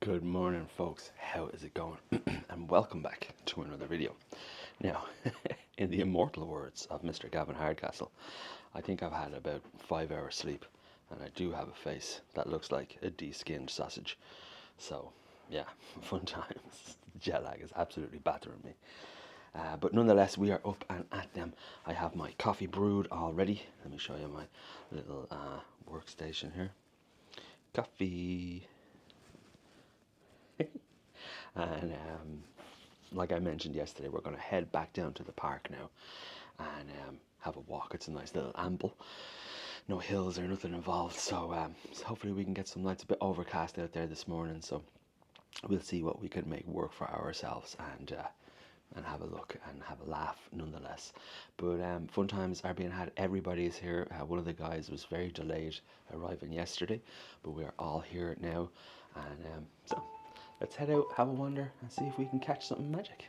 Good morning, folks. How is it going? And welcome back to another video. Now, in the immortal words of Mr. Gavin Hardcastle, I think I've had about 5 hours sleep, and I do have a face that looks like a de-skinned sausage. So, yeah, fun times. Jet lag is absolutely battering me. But nonetheless, we are up and at them. I have my coffee brewed already. Let me show you my little workstation here. Coffee. And like I mentioned yesterday, we're going to head back down to the park now and have a walk. It's a nice little amble, no hills or nothing involved, so hopefully we can get some lights. A bit overcast out there this morning, so we'll see what we can make work for ourselves and have a look and have a laugh nonetheless. But fun times are being had. Everybody is here. One of the guys was very delayed arriving yesterday, but we are all here now, and so let's head out, have a wander, and see if we can catch something magic.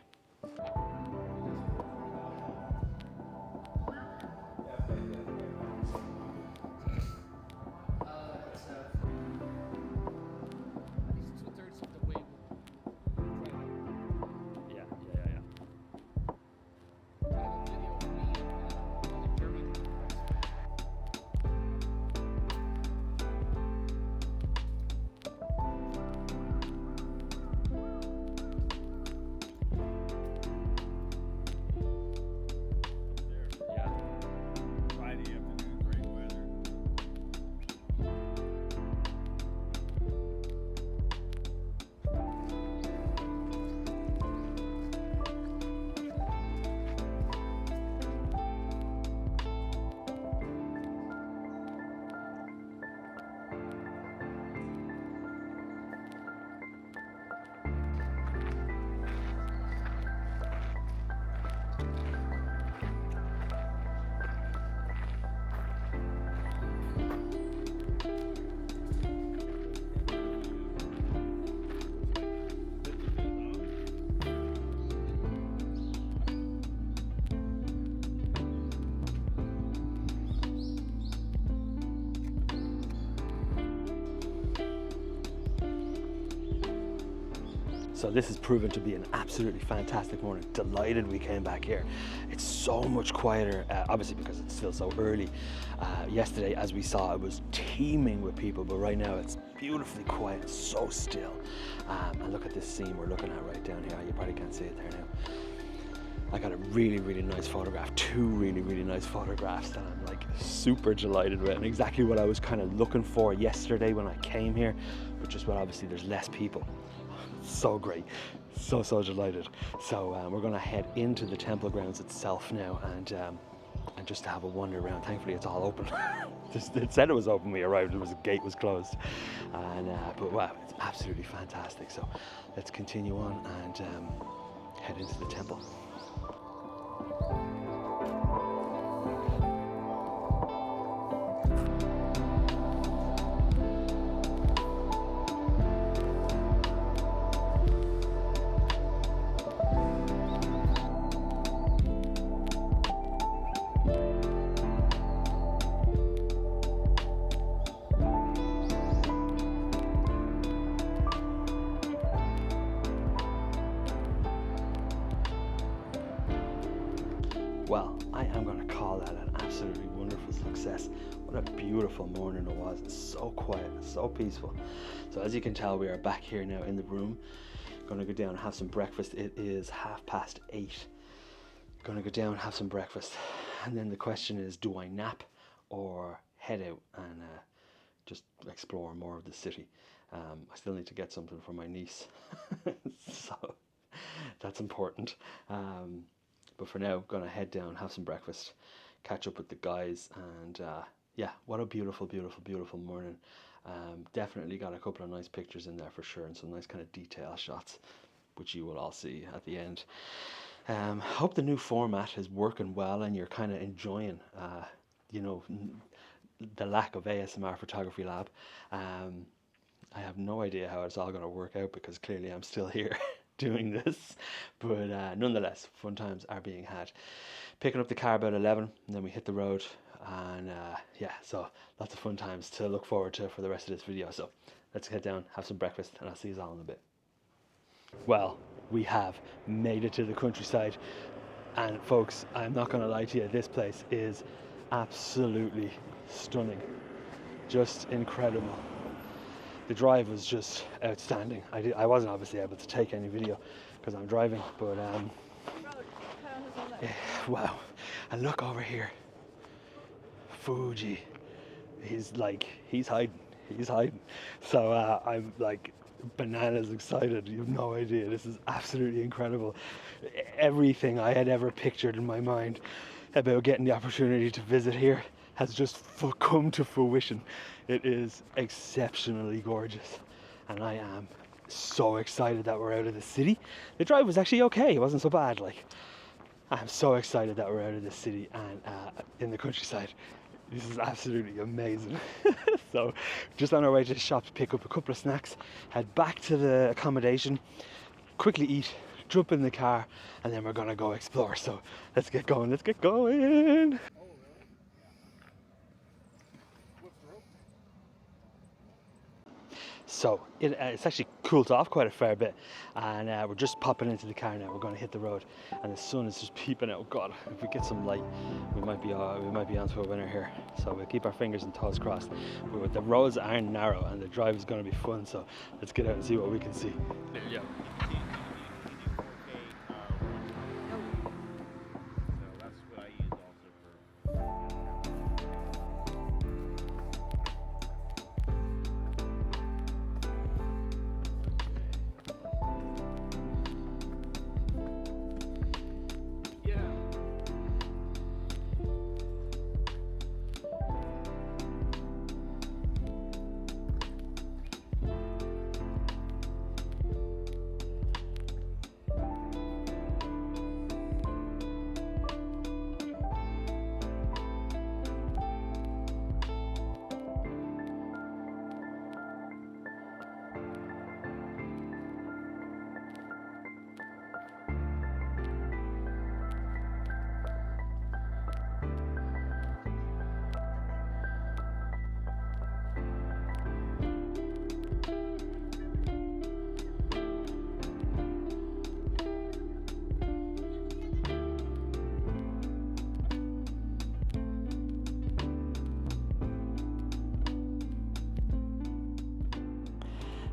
So this has proven to be an absolutely fantastic morning. Delighted we came back here. It's so much quieter, obviously because it's still so early. Yesterday, as we saw, it was teeming with people, but right now it's beautifully quiet, so still. And look at this scene we're looking at right down here. You probably can't see it there now. I got a really, really nice photograph, 2 really, really nice photographs that I'm like super delighted with, and exactly what I was kind of looking for yesterday when I came here, but just what obviously there's less people. So great, so delighted. So we're going to head into the temple grounds itself now and just to have a wander around. Thankfully it's all open. It said it was open when we arrived, the gate was closed, and but wow, it's absolutely fantastic. So let's continue on and head into the temple. Well, I am going to call that an absolutely wonderful success. What a beautiful morning it was. It's so quiet, so peaceful. So as you can tell, we are back here now in the room. Going to go down and have some breakfast. It is 8:30. Going to go down and have some breakfast. And then the question is, do I nap or head out and just explore more of the city? I still need to get something for my niece. So that's important. But for now, gonna head down, have some breakfast, catch up with the guys, and yeah, what a beautiful, beautiful, beautiful morning. Definitely got a couple of nice pictures in there for sure, and some nice kind of detail shots, which you will all see at the end. Hope the new format is working well and you're kind of enjoying, you know, the lack of ASMR photography lab. I have no idea how it's all going to work out because clearly I'm still here doing this, but nonetheless, fun times are being had. Picking up the car about 11, and then we hit the road, and yeah, so lots of fun times to look forward to for the rest of this video. So let's head down, have some breakfast, and I'll see you all in a bit. Well, we have made it to the countryside, and folks, I'm not going to lie to you, this place is absolutely stunning, just incredible. The drive was just outstanding. I wasn't obviously able to take any video because I'm driving, but wow. And look over here, Fuji. He's hiding. So I'm like bananas excited. You have no idea. This is absolutely incredible. Everything I had ever pictured in my mind about getting the opportunity to visit here has just come to fruition. It is exceptionally gorgeous, and I am so excited that we're out of the city. The drive was actually okay. It wasn't so bad. Like, I'm so excited that we're out of the city and in the countryside. This is absolutely amazing. So just on our way to the shop to pick up a couple of snacks, head back to the accommodation, quickly eat, jump in the car, and then we're gonna go explore. So let's get going. So it's actually cooled off quite a fair bit, and we're just popping into the car now. We're going to hit the road, and the sun is just peeping out. God, if we get some light, we might be onto a winner here. So we'll keep our fingers and toes crossed. But the roads are narrow, and the drive is going to be fun. So let's get out and see what we can see. Yeah.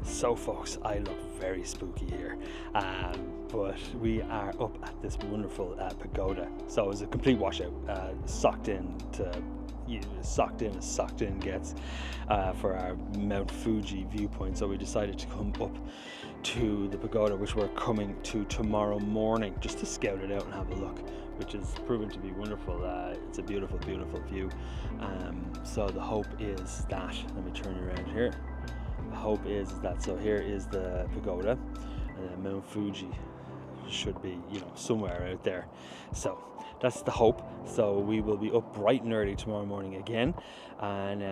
So folks, I look very spooky here, but we are up at this wonderful pagoda. So it was a complete washout, socked in gets for our Mount Fuji viewpoint. So we decided to come up to the pagoda, which we're coming to tomorrow morning, just to scout it out and have a look, which is proven to be wonderful. It's a beautiful view. So the hope is that, let me turn you around here. The hope is that, so here is the pagoda, and then Mount Fuji should be, somewhere out there. So that's the hope. So we will be up bright and early tomorrow morning again, and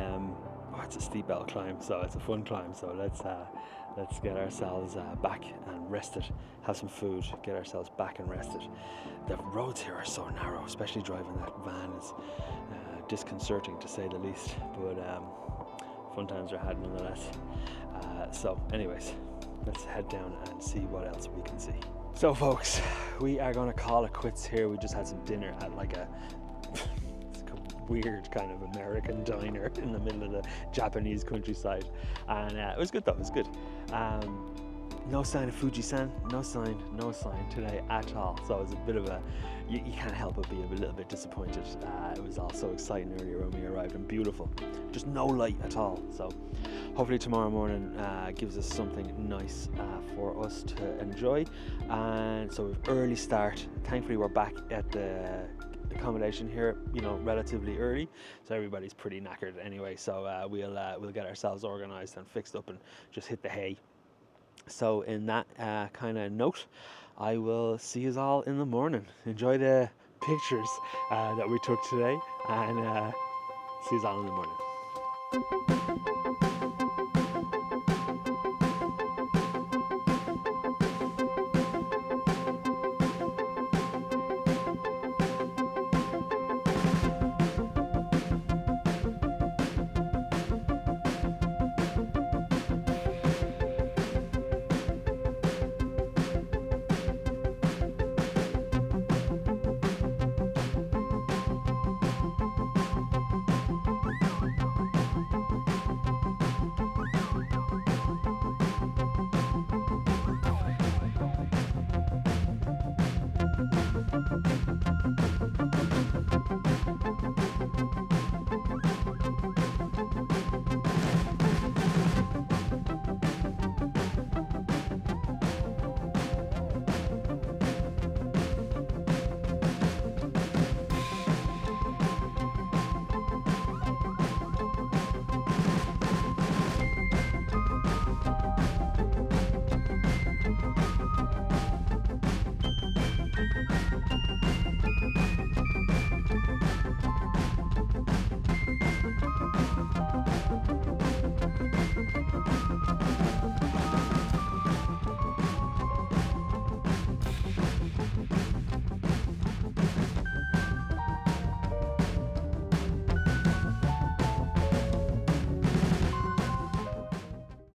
it's a steep bell climb, so it's a fun climb. So let's get ourselves back and rested, have some food, get ourselves back and rested. The roads here are so narrow, especially driving that van is disconcerting to say the least, but fun times are had nonetheless. So anyways, let's head down and see what else we can see. So folks, we are going to call it quits here. We just had some dinner at like a weird kind of American diner in the middle of the Japanese countryside, and it was good though. It was good. No sign of Fuji-san, no sign today at all. So it was a bit of you can't help but be a little bit disappointed. It was all so exciting earlier when we arrived and beautiful, just no light at all. So hopefully tomorrow morning gives us something nice for us to enjoy. And so we've early start. Thankfully we're back at the accommodation here, relatively early, so everybody's pretty knackered anyway. So we'll get ourselves organized and fixed up and just hit the hay. So in that kind of note, I will see you all in the morning. Enjoy the pictures that we took today, and see you all in the morning.